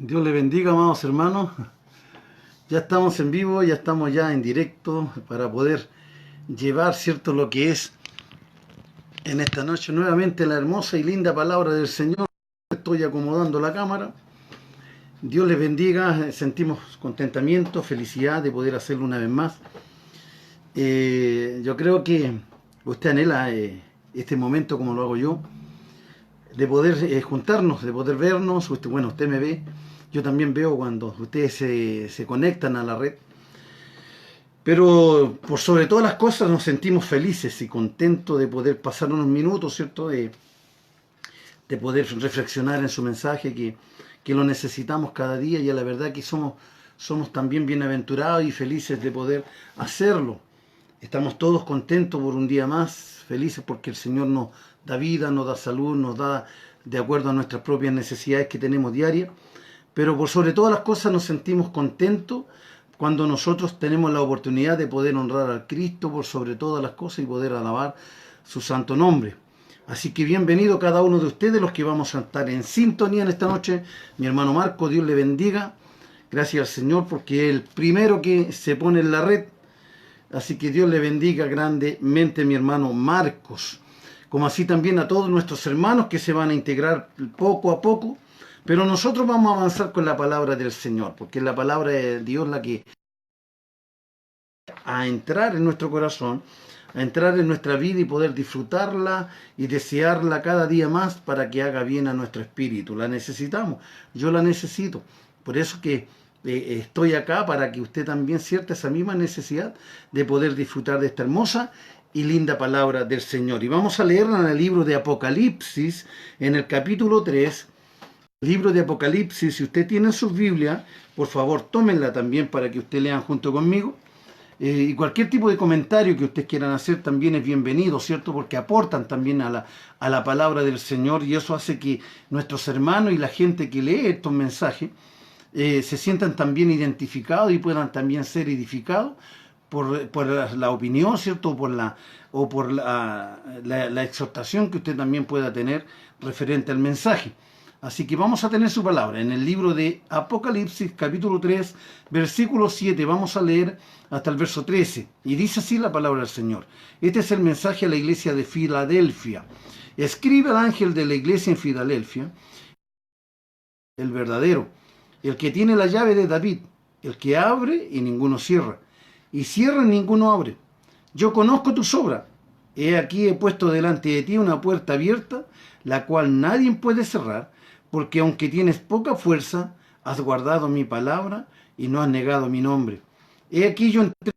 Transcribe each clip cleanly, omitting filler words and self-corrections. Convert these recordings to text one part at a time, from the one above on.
Dios le bendiga, amados hermanos. Ya estamos en vivo, ya estamos ya en directo para poder llevar, ¿cierto?, lo que es en esta noche nuevamente la hermosa y linda palabra del Señor. Estoy acomodando la cámara. Dios les bendiga, sentimos contentamiento, felicidad de poder hacerlo una vez más. Yo creo que usted anhela este momento como lo hago yo, de poder juntarnos, de poder vernos. Usted me ve, yo también veo cuando ustedes se conectan a la red. Pero por sobre todas las cosas nos sentimos felices y contentos de poder pasar unos minutos, ¿cierto? De poder reflexionar en su mensaje, que lo necesitamos cada día, y a la verdad que somos también bienaventurados y felices de poder hacerlo. Estamos todos contentos por un día más, felices porque el Señor nos da vida, nos da salud, nos da de acuerdo a nuestras propias necesidades que tenemos diarias. Pero por sobre todas las cosas nos sentimos contentos cuando nosotros tenemos la oportunidad de poder honrar al Cristo por sobre todas las cosas y poder alabar su santo nombre. Así que bienvenido cada uno de ustedes, los que vamos a estar en sintonía en esta noche. Mi hermano Marco, Dios le bendiga. Gracias al Señor porque es el primero que se pone en la red. Así que Dios le bendiga grandemente, mi hermano Marcos. Como así también a todos nuestros hermanos que se van a integrar poco a poco. Pero nosotros vamos a avanzar con la palabra del Señor, porque es la palabra de Dios la que a entrar en nuestro corazón, a entrar en nuestra vida y poder disfrutarla y desearla cada día más para que haga bien a nuestro espíritu. La necesitamos, yo la necesito. Por eso que estoy acá, para que usted también sienta esa misma necesidad de poder disfrutar de esta hermosa y linda palabra del Señor. Y vamos a leerla en el libro de Apocalipsis, en el capítulo 3. Libro de Apocalipsis. Si usted tiene sus Biblias, por favor tómenla también para que usted lean junto conmigo. Y cualquier tipo de comentario que ustedes quieran hacer también es bienvenido, ¿cierto? Porque aportan también a la palabra del Señor, y eso hace que nuestros hermanos y la gente que lee estos mensajes se sientan también identificados y puedan también ser edificados por la opinión, ¿cierto? O por la exhortación que usted también pueda tener referente al mensaje. Así que vamos a tener su palabra en el libro de Apocalipsis, capítulo 3, versículo 7. Vamos a leer hasta el verso 13. Y dice así la palabra del Señor. Este es el mensaje a la iglesia de Filadelfia. Escribe al ángel de la iglesia en Filadelfia, el verdadero, el que tiene la llave de David, el que abre y ninguno cierra, y cierra y ninguno abre. Yo conozco tus obras. He aquí he puesto delante de ti una puerta abierta, la cual nadie puede cerrar, porque aunque tienes poca fuerza, has guardado mi palabra y no has negado mi nombre. He aquí yo entré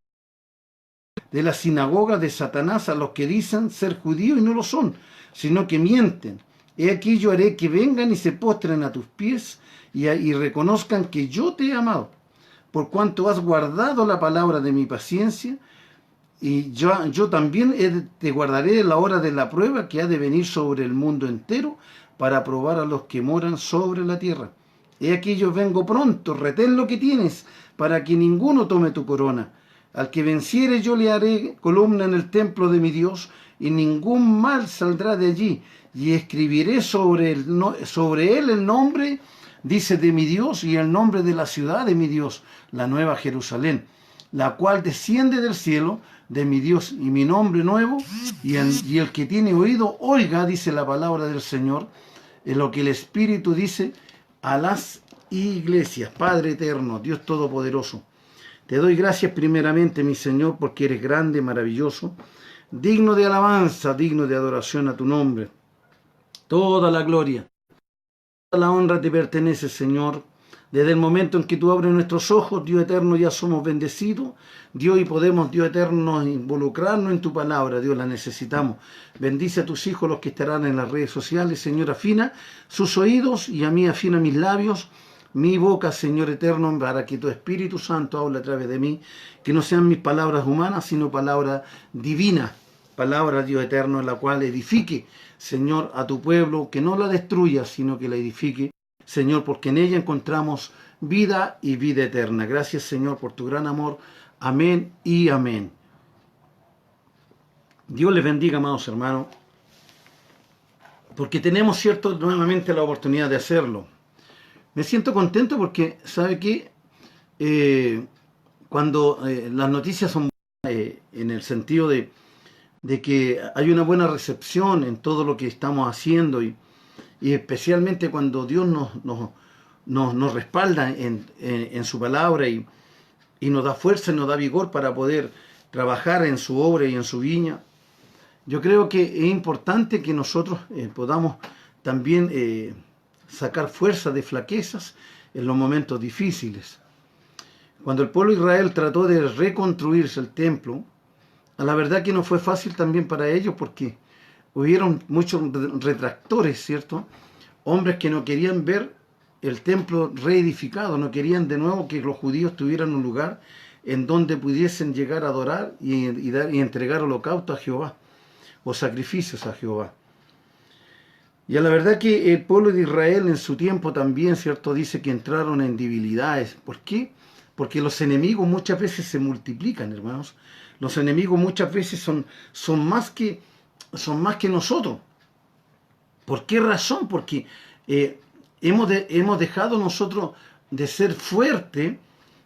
de la sinagoga de Satanás a los que dicen ser judíos y no lo son, sino que mienten. He aquí yo haré que vengan y se postren a tus pies y reconozcan que yo te he amado, por cuanto has guardado la palabra de mi paciencia. Y yo también te guardaré en la hora de la prueba que ha de venir sobre el mundo entero, para probar a los que moran sobre la tierra. He aquí yo vengo pronto, retén lo que tienes, para que ninguno tome tu corona. Al que venciere yo le haré columna en el templo de mi Dios, y ningún mal saldrá de allí. Y escribiré sobre él el nombre, dice, de mi Dios, y el nombre de la ciudad de mi Dios, la nueva Jerusalén, la cual desciende del cielo de mi Dios, y mi nombre nuevo, y el que tiene oído, oiga, dice la palabra del Señor, en lo que el Espíritu dice a las iglesias. Padre eterno, Dios todopoderoso, te doy gracias primeramente, mi Señor, porque eres grande, maravilloso, digno de alabanza, digno de adoración a tu nombre. Toda la gloria, toda la honra te pertenece, Señor. Desde el momento en que tú abres nuestros ojos, Dios eterno, ya somos bendecidos, Dios, y podemos, Dios eterno, involucrarnos en tu palabra. Dios, la necesitamos. Bendice a tus hijos, los que estarán en las redes sociales, Señor. Afina sus oídos, y a mí afina mis labios, mi boca, Señor eterno, para que tu Espíritu Santo hable a través de mí. Que no sean mis palabras humanas, sino palabras divinas. Palabra, Dios eterno, en la cual edifique, Señor, a tu pueblo, que no la destruya, sino que la edifique, Señor, porque en ella encontramos vida y vida eterna. Gracias, Señor, por tu gran amor. Amén y amén. Dios les bendiga, amados hermanos, porque tenemos, cierto, nuevamente la oportunidad de hacerlo. Me siento contento porque, ¿sabe qué? Cuando las noticias son buenas, en el sentido de que hay una buena recepción en todo lo que estamos haciendo y especialmente cuando Dios nos respalda en su palabra y nos da fuerza y nos da vigor para poder trabajar en su obra y en su viña. Yo creo que es importante que nosotros podamos también sacar fuerza de flaquezas en los momentos difíciles. Cuando el pueblo de Israel trató de reconstruirse el templo, a la verdad que no fue fácil también para ellos porque hubieron muchos retractores, ¿cierto? Hombres que no querían ver el templo reedificado, no querían de nuevo que los judíos tuvieran un lugar en donde pudiesen llegar a adorar y entregar holocausto a Jehová o sacrificios a Jehová. Y a la verdad que el pueblo de Israel en su tiempo también, ¿cierto? Dice que entraron en debilidades. ¿Por qué? Porque los enemigos muchas veces se multiplican, hermanos. Los enemigos muchas veces son más que nosotros. ¿Por qué razón? Porque hemos dejado nosotros de ser fuertes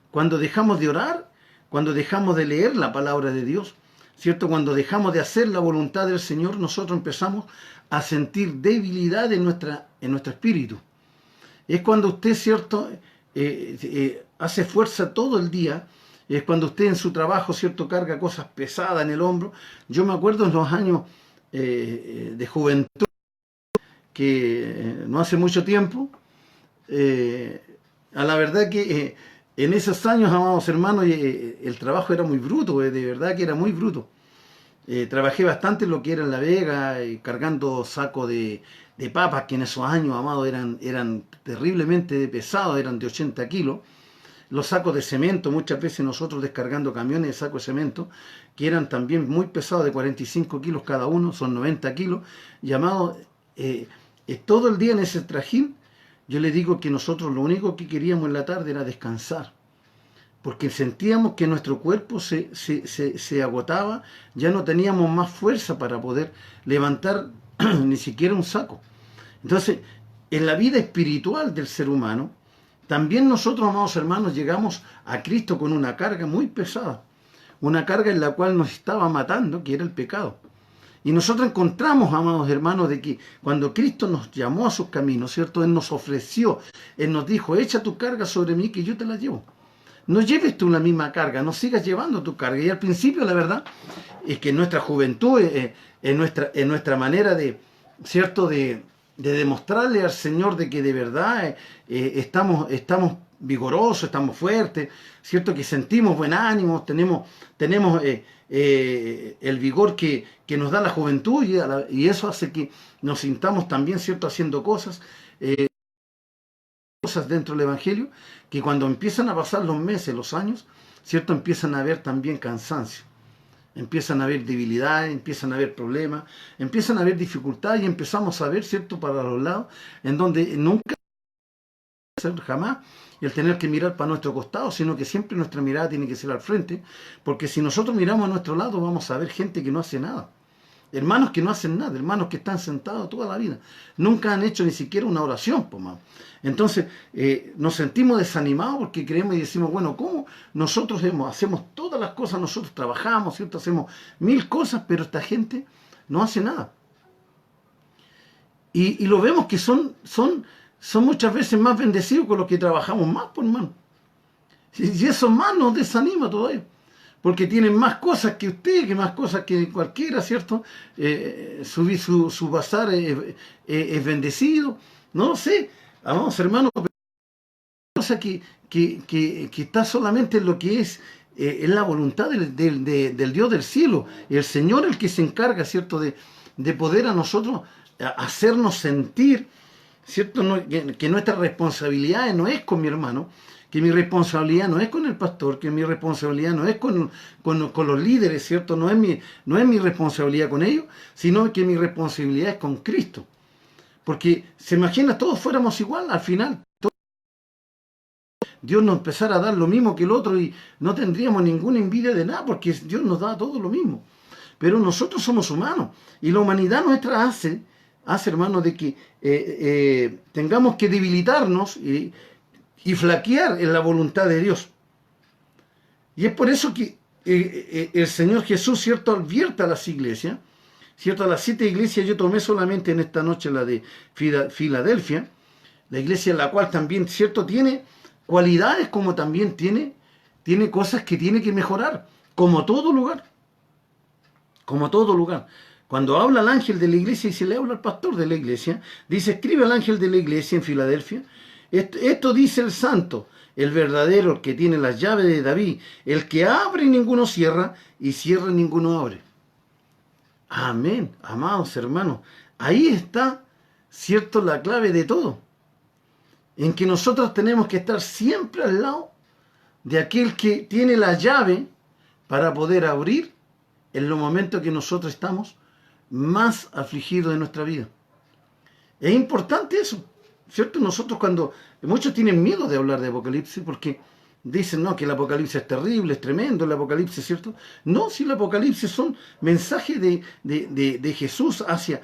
cuando dejamos de orar, cuando dejamos de leer la palabra de Dios, ¿cierto? Cuando dejamos de hacer la voluntad del Señor, nosotros empezamos a sentir debilidad en nuestro espíritu. Es cuando usted, ¿cierto?, hace fuerza todo el día, es cuando usted en su trabajo, ¿cierto?, carga cosas pesadas en el hombro. Yo me acuerdo en los años de juventud, que no hace mucho tiempo, a la verdad que en esos años, amados hermanos, el trabajo era muy bruto, de verdad que era muy bruto. Trabajé bastante en lo que era en La Vega, cargando sacos de papas, que en esos años, amados, eran terriblemente pesados, eran de 80 kilos. Los sacos de cemento, muchas veces nosotros descargando camiones de sacos de cemento, que eran también muy pesados, de 45 kilos cada uno, son 90 kilos, llamados todo el día en ese trajín. Yo le digo que nosotros lo único que queríamos en la tarde era descansar, porque sentíamos que nuestro cuerpo se agotaba, ya no teníamos más fuerza para poder levantar ni siquiera un saco. Entonces, en la vida espiritual del ser humano, también nosotros, amados hermanos, llegamos a Cristo con una carga muy pesada, una carga en la cual nos estaba matando, que era el pecado. Y nosotros encontramos, amados hermanos, de que cuando Cristo nos llamó a sus caminos, ¿cierto? Él nos ofreció, Él nos dijo, echa tu carga sobre mí que yo te la llevo. No lleves tú la misma carga, no sigas llevando tu carga. Y al principio, la verdad, es que en nuestra juventud, en nuestra manera de, ¿cierto?, de demostrarle al Señor de que de verdad estamos vigorosos, estamos fuertes, ¿cierto?, que sentimos buen ánimo, tenemos el vigor que nos da la juventud y eso hace que nos sintamos también, ¿cierto?, haciendo cosas dentro del Evangelio, que cuando empiezan a pasar los meses, los años, ¿cierto?, empiezan a haber también cansancio, empiezan a haber debilidades, empiezan a haber problemas, empiezan a haber dificultades y empezamos a ver, ¿cierto?, para los lados, en donde nunca jamás el tener que mirar para nuestro costado, sino que siempre nuestra mirada tiene que ser al frente, porque si nosotros miramos a nuestro lado vamos a ver gente que no hace nada, hermanos que no hacen nada, hermanos que están sentados toda la vida, nunca han hecho ni siquiera una oración, pues, más. Entonces nos sentimos desanimados porque creemos y decimos, bueno, ¿cómo nosotros hacemos todas las cosas, nosotros trabajamos, ¿cierto?, hacemos 1000 cosas, pero esta gente no hace nada? Y lo vemos que son muchas veces más bendecidos con los que trabajamos más, pues, hermano. Y eso más nos desanima todavía, porque tienen más cosas que usted, que más cosas que cualquiera, ¿cierto? Su bazar es bendecido, no lo sé, amados hermanos, pero cosa que está solamente en lo que es la voluntad del Dios del cielo, el Señor el que se encarga, ¿cierto?, de poder a nosotros hacernos sentir, ¿cierto?, que nuestra responsabilidad no es con mi hermano, que mi responsabilidad no es con el pastor, que mi responsabilidad no es con los líderes, ¿cierto? No es mi responsabilidad con ellos, sino que mi responsabilidad es con Cristo. Porque se imagina, todos fuéramos igual, al final Dios nos empezara a dar lo mismo que el otro y no tendríamos ninguna envidia de nada, porque Dios nos da todo lo mismo. Pero nosotros somos humanos y la humanidad nuestra hace hace, hermano, de que tengamos que debilitarnos y flaquear en la voluntad de Dios. Y es por eso que el Señor Jesús, ¿cierto?, advierte a las iglesias, ¿cierto? A las 7 iglesias, yo tomé solamente en esta noche la de Filadelfia, la iglesia en la cual también, ¿cierto?, tiene cualidades como también tiene cosas que tiene que mejorar, como todo lugar. Como todo lugar. Cuando habla el ángel de la iglesia y se le habla al pastor de la iglesia, dice, escribe al ángel de la iglesia en Filadelfia, esto dice el santo, el verdadero, el que tiene las llaves de David, el que abre y ninguno cierra, y cierra y ninguno abre. Amén, amados hermanos. Ahí está, cierto, la clave de todo. En que nosotros tenemos que estar siempre al lado de aquel que tiene la llave para poder abrir en los momentos que nosotros estamos más afligidos de nuestra vida. Es importante eso, ¿cierto? Nosotros cuando... Muchos tienen miedo de hablar de Apocalipsis porque dicen, no, que el Apocalipsis es terrible, es tremendo el Apocalipsis, ¿cierto? No, si el Apocalipsis son mensajes de Jesús hacia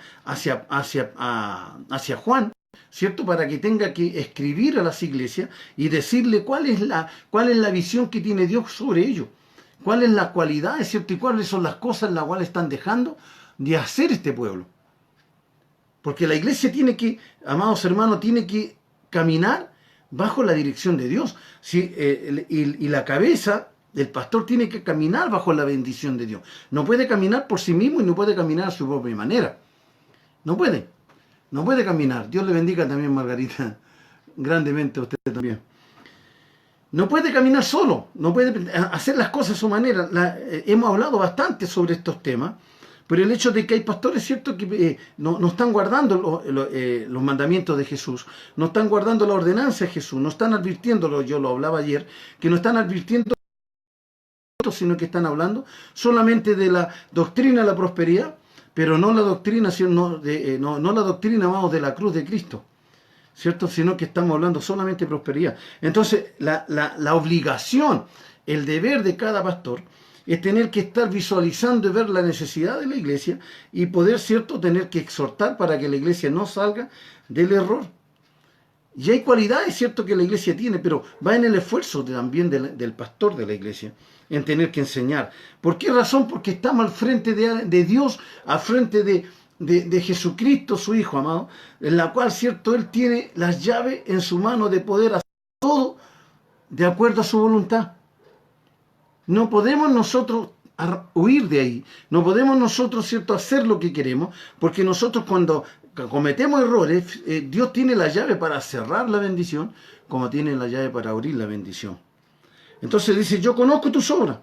Juan, ¿cierto? Para que tenga que escribir a las iglesias y decirle cuál es la visión que tiene Dios sobre ellos. ¿Cuál es la cualidad, es cierto? Y cuáles son las cosas en las cuales están dejando de hacer este pueblo. Porque la iglesia tiene que, amados hermanos, tiene que caminar bajo la dirección de Dios. ¿Sí? Y la cabeza del pastor tiene que caminar bajo la bendición de Dios. No puede caminar por sí mismo y no puede caminar a su propia manera. No puede. No puede caminar. Dios le bendiga también, Margarita, grandemente a usted también. No puede caminar solo, no puede hacer las cosas a su manera. Hemos hablado bastante sobre estos temas, pero el hecho de que hay pastores, ¿cierto?, que no están guardando los mandamientos de Jesús, no están guardando la ordenanza de Jesús, no están advirtiéndolo, yo lo hablaba ayer, que no están advirtiendo, sino que están hablando solamente de la doctrina de la prosperidad, pero no la doctrina, no la doctrina, vamos, de la cruz de Cristo. ¿Cierto? Sino que estamos hablando solamente de prosperidad. Entonces, la obligación, el deber de cada pastor es tener que estar visualizando y ver la necesidad de la iglesia y poder, ¿cierto?, tener que exhortar para que la iglesia no salga del error. Y hay cualidades, ¿cierto?, que la iglesia tiene, pero va en el esfuerzo también del pastor de la iglesia, en tener que enseñar. ¿Por qué razón? Porque estamos al frente de Dios, al frente de Jesucristo, su Hijo amado, en la cual, ¿cierto?, Él tiene las llaves en su mano de poder hacer todo de acuerdo a su voluntad. No podemos nosotros huir de ahí, no podemos nosotros, ¿cierto?, hacer lo que queremos, porque nosotros cuando cometemos errores, Dios tiene la llave para cerrar la bendición, como tiene la llave para abrir la bendición. Entonces dice, yo conozco tus obras.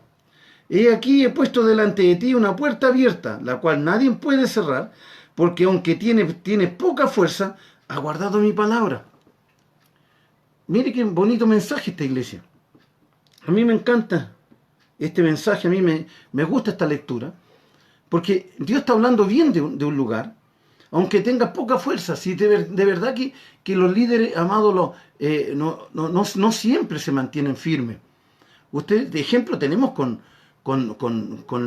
He aquí he puesto delante de ti una puerta abierta, la cual nadie puede cerrar, porque aunque tiene poca fuerza, ha guardado mi palabra. Mire qué bonito mensaje esta iglesia. A mí me encanta este mensaje, a mí me gusta esta lectura, porque Dios está hablando bien de un lugar, aunque tenga poca fuerza. Si de verdad que los líderes, amados, no siempre se mantienen firmes. Ustedes, de ejemplo, tenemos con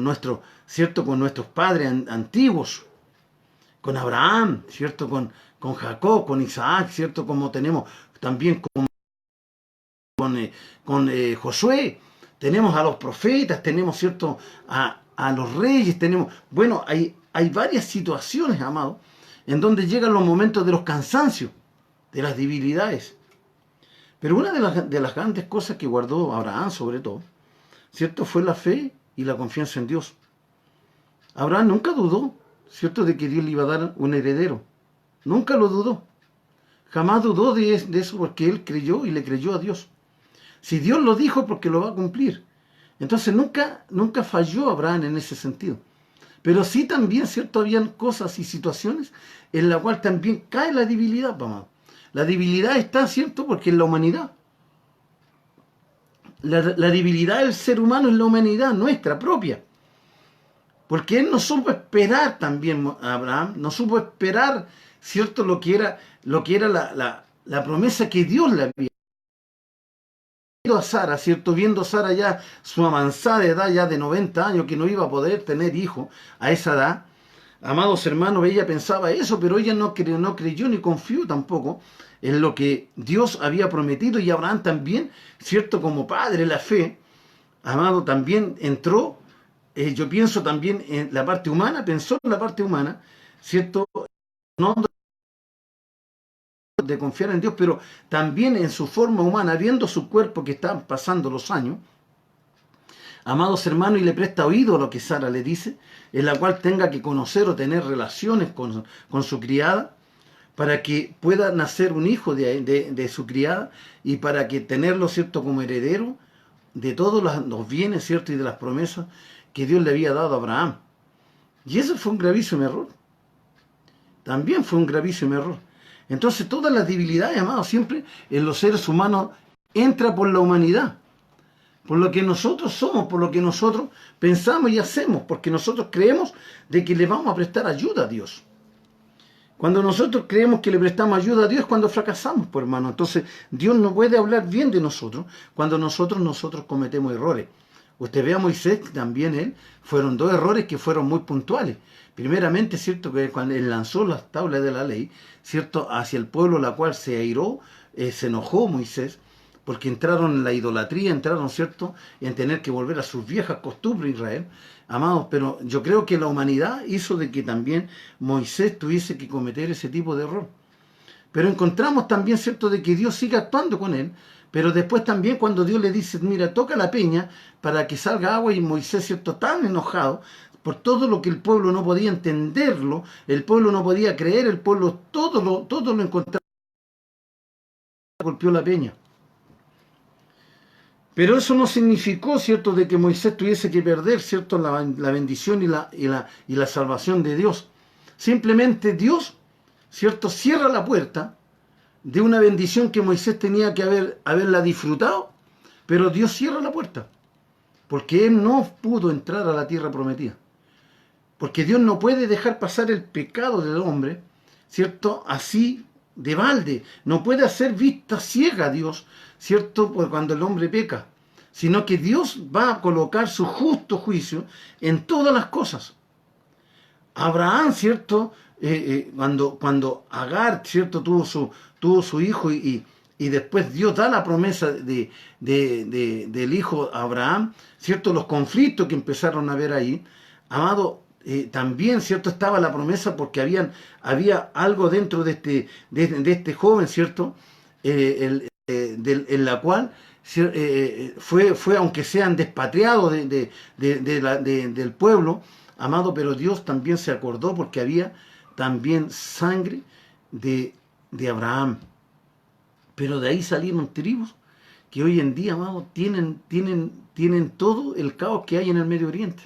nuestros padres antiguos, con Abraham, ¿cierto?, con Jacob, con Isaac, ¿cierto?, como tenemos también con Josué, tenemos a los profetas, tenemos, ¿cierto?, a los reyes, tenemos, bueno, hay varias situaciones, amados, en donde llegan los momentos de los cansancios, de las debilidades. Pero una de las grandes cosas que guardó Abraham, sobre todo, ¿cierto?, fue la fe y la confianza en Dios. Abraham nunca dudó, ¿cierto?, de que Dios le iba a dar un heredero. Nunca lo dudó. Jamás dudó de eso, porque él creyó y le creyó a Dios. Si Dios lo dijo, porque lo va a cumplir. Entonces nunca falló Abraham en ese sentido. Pero sí también, ¿cierto?, habían cosas y situaciones en las cuales también cae la debilidad, amado. La debilidad está, ¿cierto?, porque en la humanidad. La debilidad del ser humano es la humanidad nuestra propia. Porque él no supo esperar también, Abraham, no supo esperar, ¿cierto?, lo que era la promesa que Dios le había a Sara, ¿cierto? Viendo a Sara ya su avanzada edad, ya de 90 años, que no iba a poder tener hijo a esa edad, Amados hermanos, ella pensaba eso, pero ella no creyó ni confió tampoco en lo que Dios había prometido, y Abraham también, ¿cierto? Como padre de la fe, amado, también entró, yo pienso también en la parte humana, pensó en la parte humana, ¿cierto? No de confiar en Dios, pero también en su forma humana, viendo su cuerpo que está pasando los años, amados hermanos, y le presta oído a lo que Sara le dice, en la cual tenga que conocer o tener relaciones con su criada, para que pueda nacer un hijo de su criada, y para que tenerlo, ¿cierto?, como heredero de todos los bienes, ¿cierto?, y de las promesas que Dios le había dado a Abraham. Y eso fue un gravísimo error. También fue un gravísimo error. Entonces todas las debilidades, amados, siempre en los seres humanos entra por la humanidad, por lo que nosotros somos, por lo que nosotros pensamos y hacemos, porque nosotros creemos de que le vamos a prestar ayuda a Dios. Cuando nosotros creemos que le prestamos ayuda a Dios es cuando fracasamos, pues, hermano. Entonces Dios no puede hablar bien de nosotros cuando nosotros cometemos errores. Usted ve a Moisés, también él, fueron dos errores que fueron muy puntuales. Primeramente, cierto, que cuando él lanzó las tablas de la ley, cierto, hacia el pueblo, la cual se airó, se enojó Moisés, porque entraron en la idolatría, entraron, cierto, en tener que volver a sus viejas costumbres, Israel. Amados, pero yo creo que la humanidad hizo de que también Moisés tuviese que cometer ese tipo de error. Pero encontramos también, cierto, de que Dios sigue actuando con él, pero después también cuando Dios le dice, mira, toca la peña para que salga agua, y Moisés, cierto, tan enojado por todo lo que el pueblo no podía entenderlo, el pueblo no podía creer, el pueblo todo lo encontraba, golpeó la peña. Pero eso no significó, ¿cierto?, de que Moisés tuviese que perder, ¿cierto?, la bendición y la salvación de Dios. Simplemente Dios, ¿cierto?, cierra la puerta de una bendición que Moisés tenía que haberla disfrutado, pero Dios cierra la puerta, porque él no pudo entrar a la tierra prometida. Porque Dios no puede dejar pasar el pecado del hombre, ¿cierto?, así de balde. No puede hacer vista ciega a Dios, ¿cierto?, pues cuando el hombre peca, sino que Dios va a colocar su justo juicio en todas las cosas. Abraham, ¿cierto?, cuando Agar, ¿cierto?, tuvo su hijo, y después Dios da la promesa del hijo a Abraham, ¿cierto?, los conflictos que empezaron a haber ahí, amado, también, ¿cierto?, estaba la promesa, porque había algo dentro de este joven, ¿cierto?, en la cual fue, aunque sean despatriados del pueblo, amado, pero Dios también se acordó, porque había también sangre de Abraham. Pero de ahí salieron tribus que hoy en día, amado, tienen todo el caos que hay en el Medio Oriente.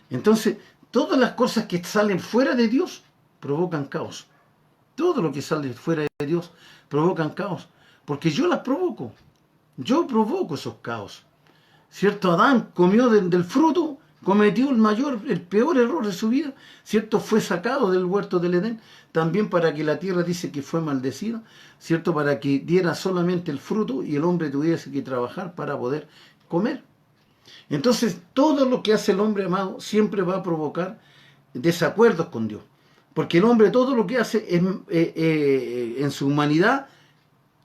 Entonces, todas las cosas que salen fuera de Dios provocan caos. Todo lo que sale fuera de Dios provocan caos, porque yo las provoco. Yo provoco esos caos. ¿Cierto? Adán comió del fruto, cometió el peor error de su vida, ¿cierto? Fue sacado del huerto del Edén, también para que la tierra dice que fue maldecida, ¿cierto? Para que diera solamente el fruto y el hombre tuviese que trabajar para poder comer. Entonces, todo lo que hace el hombre, amado, siempre va a provocar desacuerdos con Dios. Porque el hombre todo lo que hace en su humanidad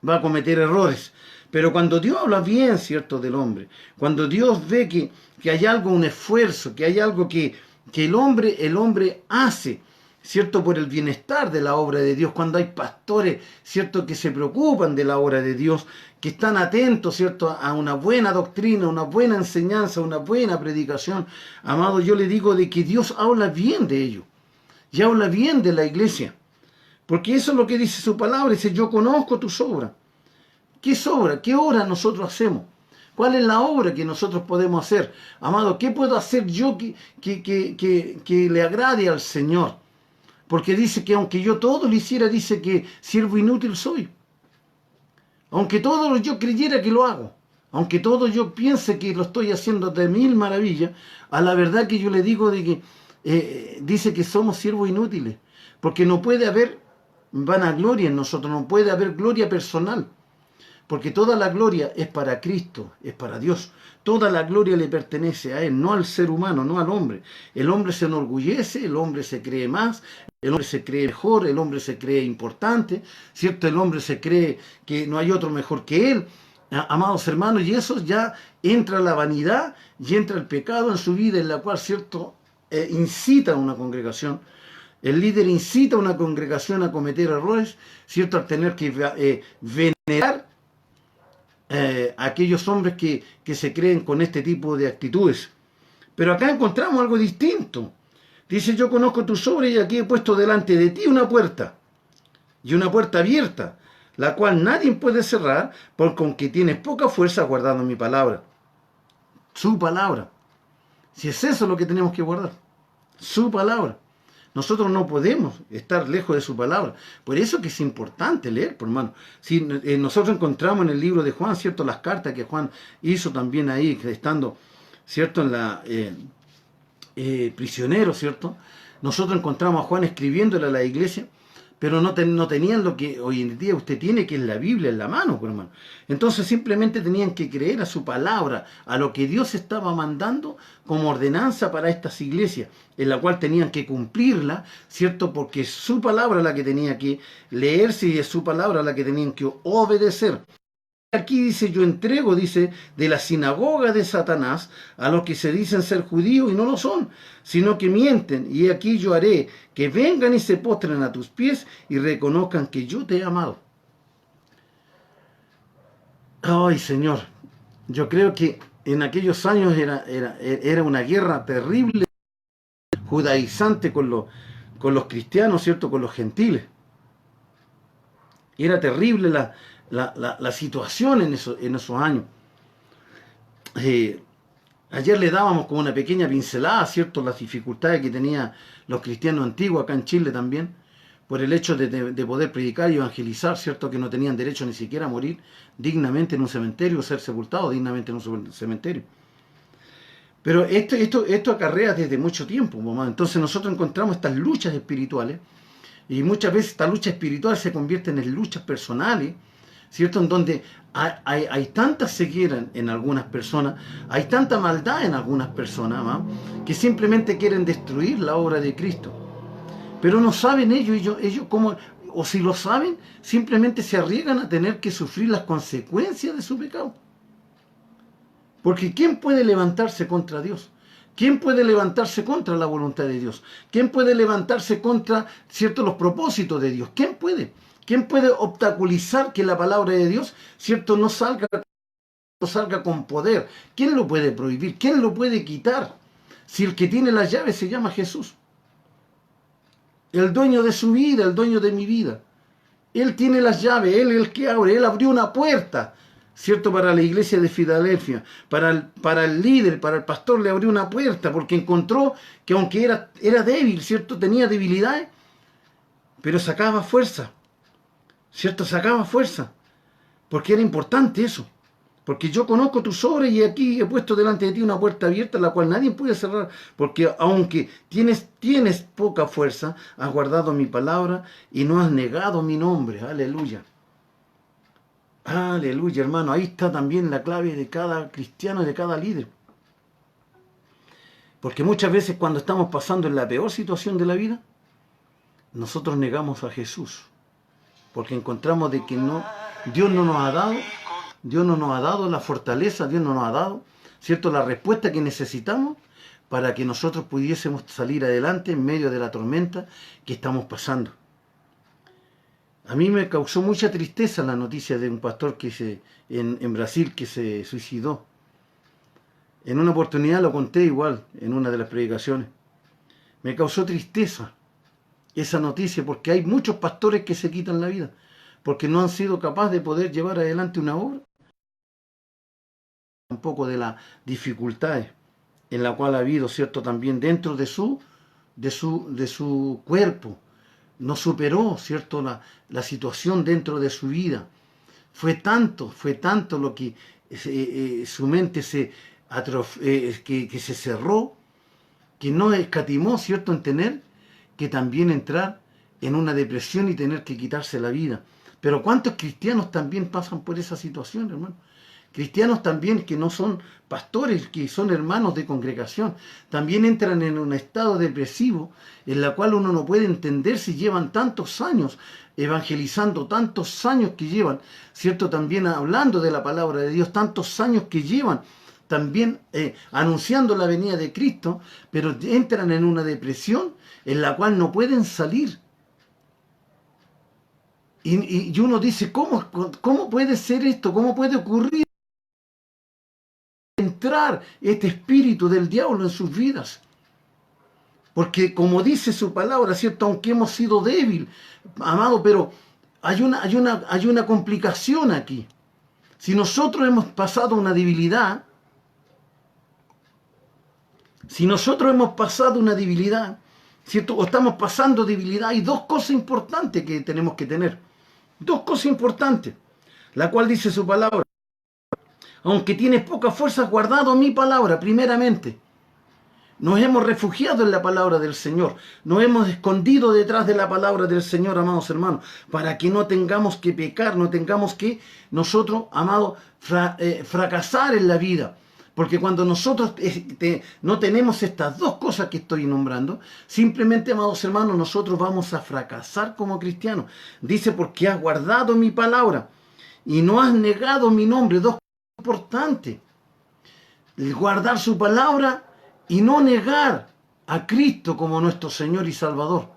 va a cometer errores. Pero cuando Dios habla bien, ¿cierto?, del hombre, cuando Dios ve que hay algo, un esfuerzo, que hay algo que el hombre hace, ¿cierto?, por el bienestar de la obra de Dios, cuando hay pastores, ¿cierto?, que se preocupan de la obra de Dios, que están atentos, ¿cierto?, a una buena doctrina, una buena enseñanza, una buena predicación, amado, yo le digo de que Dios habla bien de ellos, y habla bien de la iglesia, porque eso es lo que dice su palabra, dice, yo conozco tus obras. ¿Qué sobra? ¿Qué obra nosotros hacemos? ¿Cuál es la obra que nosotros podemos hacer? Amado, ¿qué puedo hacer yo que le agrade al Señor? Porque dice que aunque yo todo lo hiciera, dice que siervo inútil soy. Aunque todo yo creyera que lo hago, aunque todo yo piense que lo estoy haciendo de mil maravillas, a la verdad que yo le digo de que dice que somos siervos inútiles, porque no puede haber vanagloria en nosotros, no puede haber gloria personal. porque toda la gloria es para Cristo, es para Dios. Toda la gloria le pertenece a Él, no al ser humano, no al hombre. El hombre se enorgullece, el hombre se cree más, el hombre se cree mejor, el hombre se cree importante, ¿cierto? El hombre se cree que no hay otro mejor que él. Amados hermanos, y eso ya entra la vanidad y entra el pecado en su vida, en la cual, ¿cierto?, incita a una congregación. El líder incita a una congregación a cometer errores, ¿cierto?, al tener que venerar a aquellos hombres que se creen con este tipo de actitudes. Pero acá encontramos algo distinto. Dice, yo conozco tus obras y aquí he puesto delante de ti una puerta, y una puerta abierta, la cual nadie puede cerrar, porque aunque tienes poca fuerza guardando mi palabra. Su palabra. Si es eso lo que tenemos que guardar. Su palabra. Nosotros no podemos estar lejos de su palabra. Por eso que es importante leer, por hermano. Si nosotros encontramos en el libro de Juan, ¿cierto?, las cartas que Juan hizo también ahí, estando, ¿cierto?, en la prisionero, ¿cierto? Nosotros encontramos a Juan escribiéndole a la iglesia, pero no tenían lo que hoy en día usted tiene, que es la Biblia en la mano, por hermano. Entonces simplemente tenían que creer a su palabra, a lo que Dios estaba mandando como ordenanza para estas iglesias, en la cual tenían que cumplirla, ¿cierto? Porque es su palabra la que tenía que leerse y es su palabra la que tenían que obedecer. Aquí dice, yo entrego, dice, de la sinagoga de Satanás a los que se dicen ser judíos y no lo son, sino que mienten. Y aquí yo haré que vengan y se postren a tus pies y reconozcan que yo te he amado. Ay, Señor, yo creo que en aquellos años era una guerra terrible, judaizante con los cristianos, ¿cierto?, con los gentiles. Era terrible la situación en esos años. Ayer le dábamos como una pequeña pincelada, ¿cierto?, las dificultades que tenían los cristianos antiguos acá en Chile también, por el hecho de poder predicar y evangelizar, ¿cierto?, que no tenían derecho ni siquiera a morir dignamente en un cementerio, ser sepultados dignamente en un cementerio. Pero esto acarrea desde mucho tiempo, mamá. Entonces nosotros encontramos estas luchas espirituales, y muchas veces esta lucha espiritual se convierte en luchas personales, ¿cierto?, en donde hay tanta ceguera en algunas personas, hay tanta maldad en algunas personas, ¿no?, que simplemente quieren destruir la obra de Cristo. Pero no saben ellos cómo, o si lo saben, simplemente se arriesgan a tener que sufrir las consecuencias de su pecado. Porque ¿quién puede levantarse contra Dios? ¿Quién puede levantarse contra la voluntad de Dios? ¿Quién puede levantarse contra, ¿cierto?, los propósitos de Dios? ¿Quién puede? ¿Quién puede obstaculizar que la palabra de Dios, ¿cierto?, no salga con poder? ¿Quién lo puede prohibir? ¿Quién lo puede quitar? Si el que tiene las llaves se llama Jesús. El dueño de su vida, el dueño de mi vida. Él tiene las llaves, Él es el que abre, Él abrió una puerta, ¿cierto?, para la iglesia de Filadelfia, para el líder, para el pastor le abrió una puerta, porque encontró que aunque era débil, ¿cierto?, tenía debilidades, pero sacaba fuerza, ¿cierto?, sacaba fuerza, porque era importante eso, porque yo conozco tus obras y aquí he puesto delante de ti una puerta abierta, la cual nadie puede cerrar, porque aunque tienes poca fuerza, has guardado mi palabra y no has negado mi nombre. Aleluya. Aleluya, hermano. Ahí está también la clave de cada cristiano y de cada líder. Porque muchas veces cuando estamos pasando en la peor situación de la vida, nosotros negamos a Jesús. Porque encontramos de que Dios no nos ha dado la fortaleza, Dios no nos ha dado, ¿cierto?, la respuesta que necesitamos para que nosotros pudiésemos salir adelante en medio de la tormenta que estamos pasando. A mí me causó mucha tristeza la noticia de un pastor en Brasil que se suicidó. En una oportunidad lo conté igual, en una de las predicaciones. Me causó tristeza esa noticia, porque hay muchos pastores que se quitan la vida, porque no han sido capaces de poder llevar adelante una obra. Un poco de las dificultades en la cual ha habido, ¿cierto?, también dentro de su cuerpo. No superó, ¿cierto?, la situación dentro de su vida. Fue tanto lo que su mente que se cerró, que no escatimó, ¿cierto?, en tener que también entrar en una depresión y tener que quitarse la vida. Pero ¿cuántos cristianos también pasan por esa situación, hermano? Cristianos también que no son pastores, que son hermanos de congregación, también entran en un estado depresivo en la cual uno no puede entender si llevan tantos años evangelizando, tantos años que llevan, ¿cierto? También hablando de la palabra de Dios, tantos años que llevan también anunciando la venida de Cristo, pero entran en una depresión en la cual no pueden salir. Y uno dice, ¿cómo puede ser esto? ¿Cómo puede ocurrir entrar este espíritu del diablo en sus vidas? Porque como dice su palabra, ¿cierto? Aunque hemos sido débil, amado, pero hay una complicación aquí. Si nosotros hemos pasado una debilidad, ¿cierto? O estamos pasando debilidad, hay dos cosas importantes que tenemos que tener. Dos cosas importantes, la cual dice su palabra. Aunque tienes poca fuerza, has guardado mi palabra, primeramente. Nos hemos refugiado en la palabra del Señor. Nos hemos escondido detrás de la palabra del Señor, amados hermanos, para que no tengamos que pecar, no tengamos que nosotros, amados, fracasar en la vida. Porque cuando nosotros no tenemos estas dos cosas que estoy nombrando, simplemente, amados hermanos, nosotros vamos a fracasar como cristianos. Dice, porque has guardado mi palabra y no has negado mi nombre. Dos cosas importantes. El guardar su palabra y no negar a Cristo como nuestro Señor y Salvador.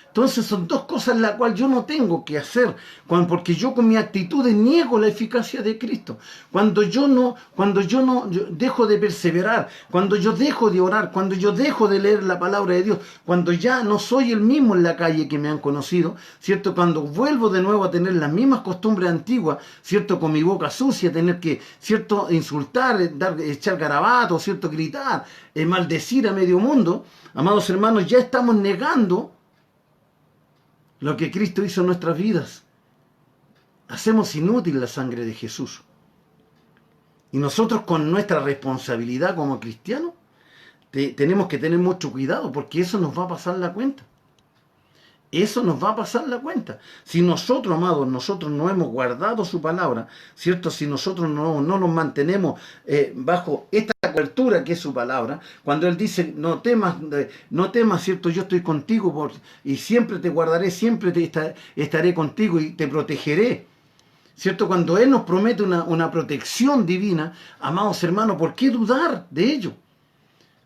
Entonces son dos cosas las cuales yo no tengo que hacer, porque yo con mi actitud niego la eficacia de Cristo. Cuando yo dejo de perseverar, cuando yo dejo de orar, cuando yo dejo de leer la palabra de Dios, cuando ya no soy el mismo en la calle que me han conocido, ¿cierto? Cuando vuelvo de nuevo a tener las mismas costumbres antiguas, ¿cierto? Con mi boca sucia, tener que, ¿cierto? Insultar, echar garabatos, ¿cierto? Gritar, maldecir a medio mundo. Amados hermanos, ya estamos negando lo que Cristo hizo en nuestras vidas. Hacemos inútil la sangre de Jesús. Y nosotros con nuestra responsabilidad como cristianos tenemos que tener mucho cuidado, porque eso nos va a pasar la cuenta. Eso nos va a pasar la cuenta. Si nosotros, amados, nosotros no hemos guardado su palabra, ¿cierto? Si nosotros no nos mantenemos bajo esta cobertura que es su palabra, cuando Él dice, no temas, ¿cierto? Yo estoy contigo y siempre te guardaré, siempre estaré contigo y te protegeré. ¿Cierto? Cuando Él nos promete una protección divina, amados hermanos, ¿por qué dudar de ello?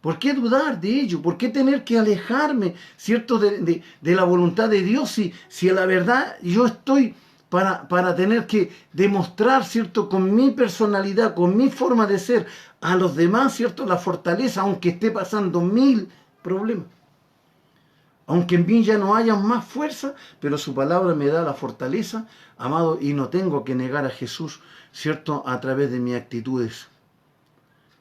¿Por qué dudar de ello? ¿Por qué tener que alejarme, ¿cierto? de la voluntad de Dios si a la verdad yo estoy para tener que demostrar, ¿cierto? Con mi personalidad, con mi forma de ser a los demás, ¿cierto? La fortaleza, aunque esté pasando 1000 problemas. Aunque en mí ya no haya más fuerza, pero su palabra me da la fortaleza, amado, y no tengo que negar a Jesús, ¿cierto? A través de mis actitudes.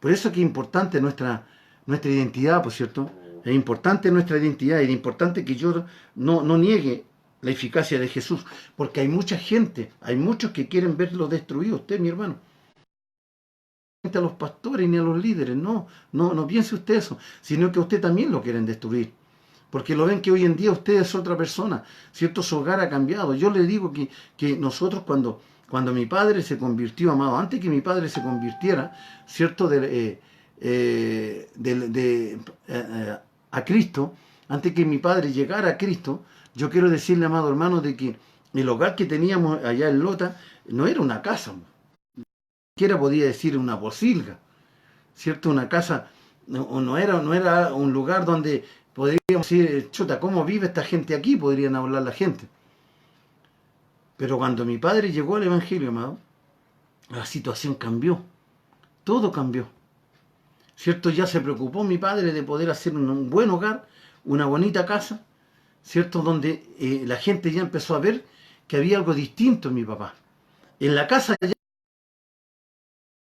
Por eso es que es importante nuestra identidad, por cierto. Es importante nuestra identidad, es importante que yo no niegue la eficacia de Jesús, porque hay mucha gente, hay muchos que quieren verlo destruido. Usted, mi hermano, a los pastores ni a los líderes, no piense usted eso, sino que usted también lo quieren destruir. Porque lo ven que hoy en día usted es otra persona, ¿cierto? Su hogar ha cambiado. Yo le digo que nosotros cuando mi padre se convirtió, amado, antes que mi padre se convirtiera, ¿cierto? A Cristo, antes que mi padre llegara a Cristo, yo quiero decirle, amado hermano, de que el hogar que teníamos allá en Lota no era una casa, ni siquiera podía decir una posilga, ¿cierto? Una casa no era un lugar donde podríamos decir, chuta, ¿cómo vive esta gente aquí? Podrían hablar la gente. Pero cuando mi padre llegó al Evangelio, amado, la situación cambió. Todo cambió. ¿Cierto? Ya se preocupó mi padre de poder hacer un buen hogar, una bonita casa, ¿cierto? Donde la gente ya empezó a ver que había algo distinto en mi papá. En la casa ya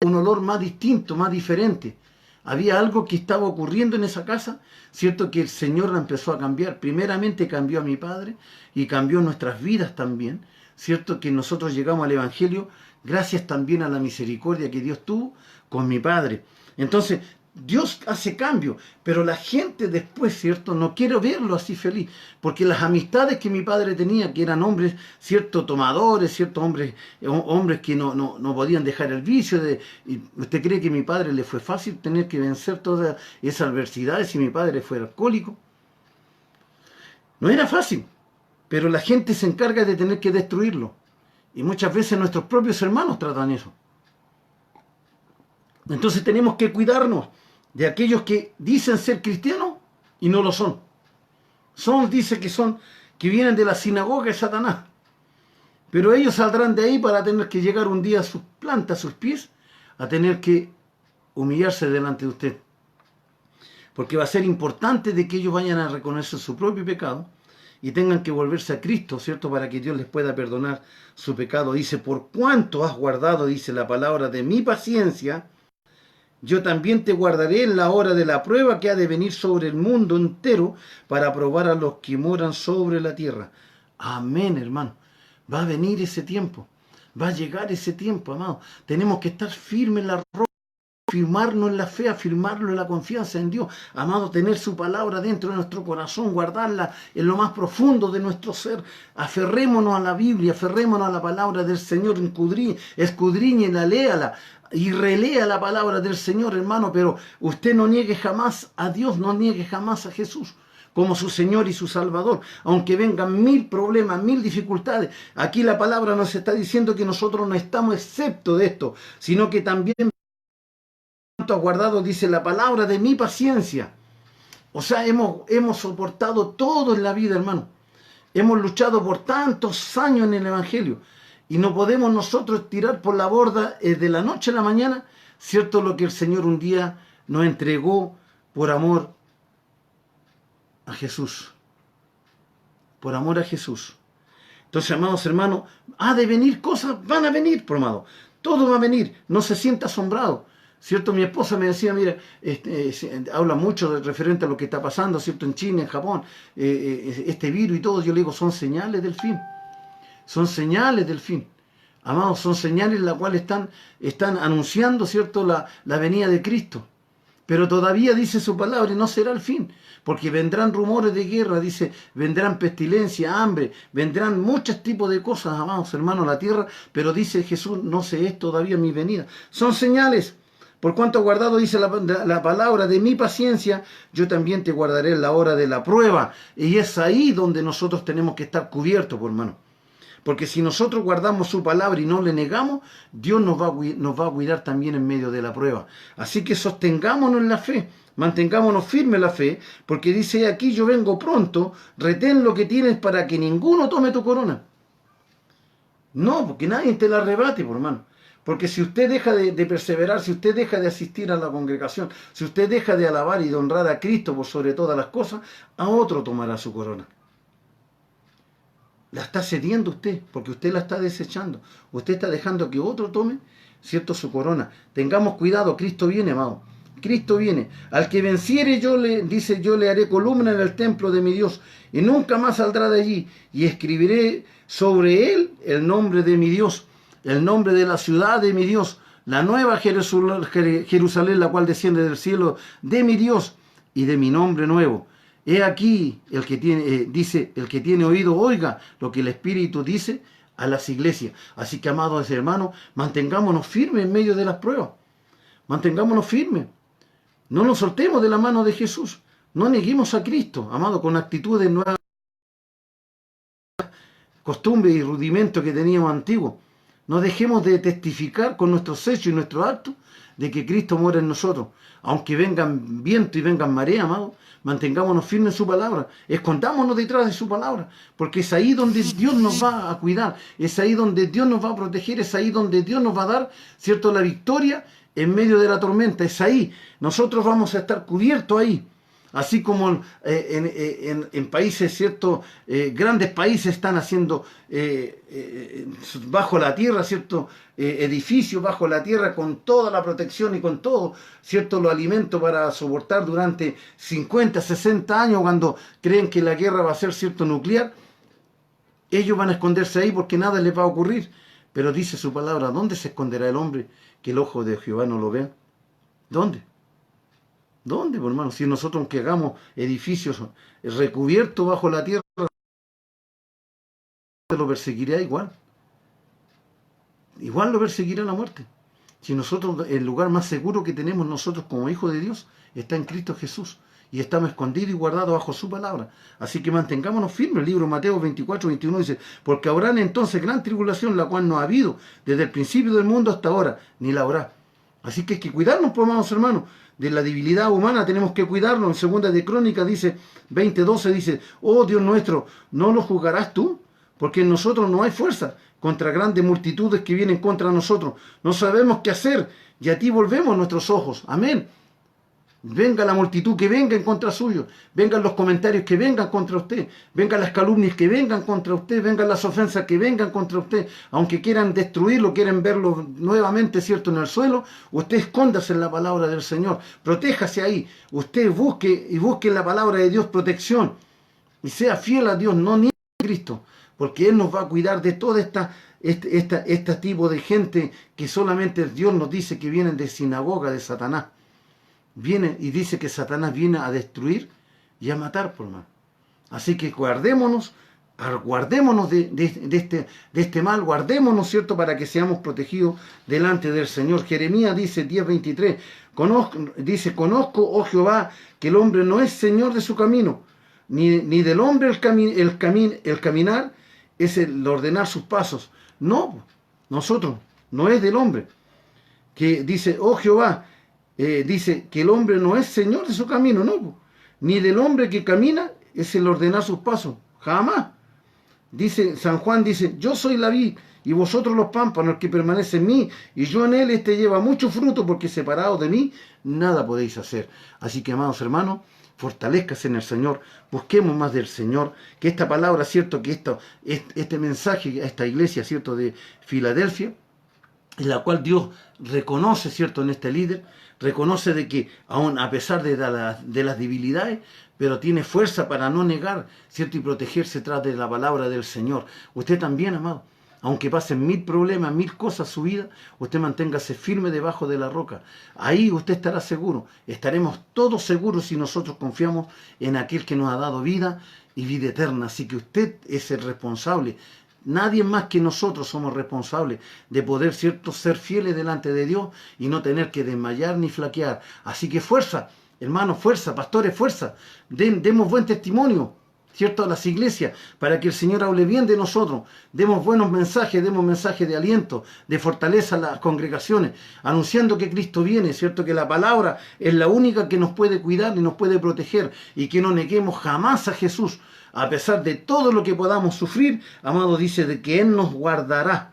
un olor más distinto, más diferente. Había algo que estaba ocurriendo en esa casa, ¿cierto? Que el Señor la empezó a cambiar. Primeramente cambió a mi padre y cambió nuestras vidas también, ¿cierto? Que nosotros llegamos al Evangelio gracias también a la misericordia que Dios tuvo con mi padre. Entonces, Dios hace cambio, pero la gente después, ¿cierto? No quiere verlo así feliz, porque las amistades que mi padre tenía, que eran hombres, ¿cierto? Tomadores, ¿cierto? Hombres que no podían dejar el vicio. ¿Y usted cree que a mi padre le fue fácil tener que vencer todas esas adversidades si mi padre fue alcohólico? No era fácil, pero la gente se encarga de tener que destruirlo. Y muchas veces nuestros propios hermanos tratan eso. Entonces tenemos que cuidarnos de aquellos que dicen ser cristianos y no lo son. Dice que vienen de la sinagoga de Satanás. Pero ellos saldrán de ahí para tener que llegar un día a sus plantas, a sus pies, a tener que humillarse delante de usted. Porque va a ser importante de que ellos vayan a reconocer su propio pecado y tengan que volverse a Cristo, ¿cierto? Para que Dios les pueda perdonar su pecado. Dice, por cuanto has guardado, dice la palabra, de mi paciencia, yo también te guardaré en la hora de la prueba que ha de venir sobre el mundo entero para probar a los que moran sobre la tierra. Amén, hermano. Va a venir ese tiempo. Va a llegar ese tiempo, amado. Tenemos que estar firmes en la roca, afirmarnos en la fe, afirmarlo en la confianza en Dios. Amado, tener su palabra dentro de nuestro corazón, guardarla en lo más profundo de nuestro ser. Aferrémonos a la Biblia, aferrémonos a la palabra del Señor, escudriñela, léala y relea la palabra del Señor, hermano, pero usted no niegue jamás a Dios, no niegue jamás a Jesús como su Señor y su Salvador, aunque vengan 1000 problemas, 1000 dificultades. Aquí la palabra nos está diciendo que nosotros no estamos excepto de esto, sino que también ha guardado, dice la palabra, de mi paciencia. O sea, hemos soportado todo en la vida, hermano. Hemos luchado por tantos años en el Evangelio. Y no podemos nosotros tirar por la borda de la noche a la mañana, ¿cierto? Lo que el Señor un día nos entregó por amor a Jesús. Por amor a Jesús. Entonces, amados hermanos, ha de venir cosas, van a venir, por amado. Todo va a venir. No se sienta asombrado. ¿Cierto? Mi esposa me decía, mira, habla mucho referente a lo que está pasando, ¿cierto? En China, en Japón, este virus y todo. Yo le digo, son señales del fin. Son señales del fin. Amados, son señales las cuales están anunciando, ¿cierto?, la venida de Cristo. Pero todavía dice su palabra y no será el fin. Porque vendrán rumores de guerra, dice, vendrán pestilencia, hambre, vendrán muchos tipos de cosas, amados hermanos, la tierra. Pero dice Jesús, no se es todavía mi venida. Son señales. Por cuanto guardado, dice la palabra, de mi paciencia, yo también te guardaré en la hora de la prueba. Y es ahí donde nosotros tenemos que estar cubiertos, por hermano. Porque si nosotros guardamos su palabra y no le negamos, Dios nos va a cuidar también en medio de la prueba. Así que sostengámonos en la fe, mantengámonos firmes en la fe, porque dice aquí, yo vengo pronto, retén lo que tienes para que ninguno tome tu corona. No, porque nadie te la arrebate, por hermano. Porque si usted deja de perseverar, si usted deja de asistir a la congregación, si usted deja de alabar y de honrar a Cristo por sobre todas las cosas, a otro tomará su corona. La está cediendo usted, porque usted la está desechando. Usted está dejando que otro tome, ¿cierto?, su corona. Tengamos cuidado, Cristo viene, amado. Cristo viene. Al que venciere, yo le haré columna en el templo de mi Dios, y nunca más saldrá de allí, y escribiré sobre él el nombre de mi Dios, el nombre de la ciudad de mi Dios, la nueva Jerusalén, la cual desciende del cielo de mi Dios y de mi nombre nuevo. He aquí, el que tiene oído, oiga lo que el Espíritu dice a las iglesias. Así que, amados hermanos, mantengámonos firmes en medio de las pruebas. Mantengámonos firmes. No nos soltemos de la mano de Jesús. No neguemos a Cristo, amado, con actitudes nuevas, costumbres y rudimentos que teníamos antiguos. No dejemos de testificar con nuestros hechos y nuestros actos de que Cristo muere en nosotros. Aunque vengan viento y vengan marea, amado, mantengámonos firmes en su palabra. Escondámonos detrás de su palabra. Porque es ahí donde Dios nos va a cuidar. Es ahí donde Dios nos va a proteger. Es ahí donde Dios nos va a dar, ¿cierto?, la victoria en medio de la tormenta. Es ahí. Nosotros vamos a estar cubiertos ahí. Así como en países, ¿cierto? Grandes países están haciendo bajo la tierra, ¿cierto? Edificios bajo la tierra con toda la protección y con todo, ¿cierto?, los alimentos para soportar durante 50, 60 años cuando creen que la guerra va a ser, ¿cierto?, nuclear. Ellos van a esconderse ahí porque nada les va a ocurrir. Pero dice su palabra, ¿dónde se esconderá el hombre que el ojo de Jehová no lo vea? ¿Dónde? ¿Dónde, pues, hermano? Si nosotros aunque hagamos edificios recubiertos bajo la tierra, lo perseguirá igual. Igual lo perseguirá la muerte. Si nosotros, el lugar más seguro que tenemos nosotros como hijos de Dios está en Cristo Jesús. Y estamos escondidos y guardados bajo su palabra. Así que mantengámonos firmes. El libro de Mateo 24, 21 dice, porque habrán entonces gran tribulación, la cual no ha habido desde el principio del mundo hasta ahora, ni la habrá. Así que hay que cuidarnos, pues, amados hermanos, de la debilidad humana. Tenemos que cuidarnos. En segunda de Crónicas dice, 20:12 dice, oh Dios nuestro, ¿no lo juzgarás tú? Porque en nosotros no hay fuerza contra grandes multitudes que vienen contra nosotros. No sabemos qué hacer y a ti volvemos nuestros ojos. Amén. Venga la multitud que venga en contra suyo, vengan los comentarios que vengan contra usted, vengan las calumnias que vengan contra usted, vengan las ofensas que vengan contra usted, aunque quieran destruirlo, quieren verlo nuevamente, ¿cierto?, en el suelo, usted escóndase en la palabra del Señor, protéjase ahí, usted busque y busque en la palabra de Dios protección y sea fiel a Dios, no niegue a Cristo, porque Él nos va a cuidar de toda este tipo de gente que solamente Dios nos dice que vienen de sinagoga de Satanás. Viene y dice que Satanás viene a destruir y a matar, por mal. Así que guardémonos de este mal, guardémonos, ¿cierto?, para que seamos protegidos delante del Señor. Jeremías dice 10:23, conozco, oh Jehová, que el hombre no es señor de su camino, ni del hombre el caminar es el ordenar sus pasos. No, nosotros, no es del hombre. Que dice, oh Jehová, dice que el hombre no es señor de su camino, no, ni del hombre que camina es el ordenar sus pasos, jamás. Dice San Juan, dice, yo soy la vid y vosotros los pámpanos, el que permanece en mí y yo en él, este lleva mucho fruto, porque separados de mí nada podéis hacer. Así que, amados hermanos, fortalezcas en el Señor, busquemos más del Señor, que esta palabra, cierto, que este mensaje a esta iglesia, cierto, de Filadelfia, en la cual Dios reconoce, cierto, en este líder, reconoce de que aún a pesar de las debilidades, pero tiene fuerza para no negar, cierto, y protegerse tras de la palabra del Señor. Usted también, amado, aunque pasen 1000 problemas, 1000 cosas su vida, usted manténgase firme debajo de la roca. Ahí usted estará seguro, estaremos todos seguros si nosotros confiamos en aquel que nos ha dado vida y vida eterna. Así que usted es el responsable. Nadie más que nosotros somos responsables de poder, cierto, ser fieles delante de Dios y no tener que desmayar ni flaquear. Así que fuerza, hermanos, fuerza, pastores, fuerza. Demos buen testimonio, cierto, a las iglesias, para que el Señor hable bien de nosotros. Demos buenos mensajes, demos mensajes de aliento, de fortaleza a las congregaciones, anunciando que Cristo viene, cierto, que la palabra es la única que nos puede cuidar y nos puede proteger, y que no neguemos jamás a Jesús. A pesar de todo lo que podamos sufrir, amado, dice de que Él nos guardará.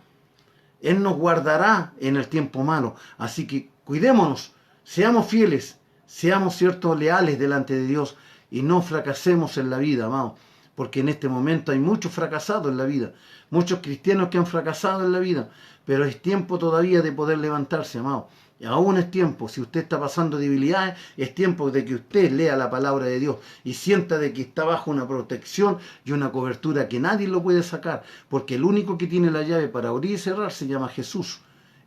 Él nos guardará en el tiempo malo. Así que cuidémonos, seamos fieles, seamos, cierto, leales delante de Dios y no fracasemos en la vida, amado. Porque en este momento hay muchos fracasados en la vida, muchos cristianos que han fracasado en la vida, pero es tiempo todavía de poder levantarse, amado. Aún es tiempo, si usted está pasando debilidades, es tiempo de que usted lea la palabra de Dios y sienta de que está bajo una protección y una cobertura que nadie lo puede sacar, porque el único que tiene la llave para abrir y cerrar se llama Jesús,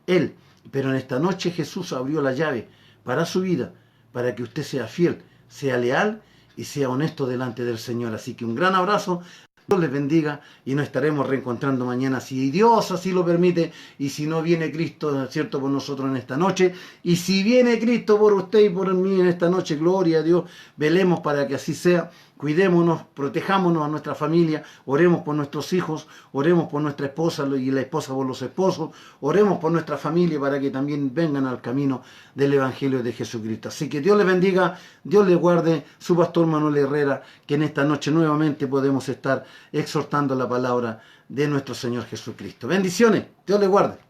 Él. Pero en esta noche Jesús abrió la llave para su vida, para que usted sea fiel, sea leal y sea honesto delante del Señor. Así que un gran abrazo. Dios les bendiga y nos estaremos reencontrando mañana si Dios así lo permite, y si no viene Cristo, ¿cierto?, por nosotros en esta noche, y si viene Cristo por usted y por mí en esta noche, gloria a Dios, velemos para que así sea. Cuidémonos, protejámonos a nuestra familia, oremos por nuestros hijos, oremos por nuestra esposa y la esposa por los esposos, oremos por nuestra familia para que también vengan al camino del Evangelio de Jesucristo. Así que Dios les bendiga, Dios les guarde, su pastor Manuel Herrera, que en esta noche nuevamente podemos estar exhortando la palabra de nuestro Señor Jesucristo. Bendiciones, Dios les guarde.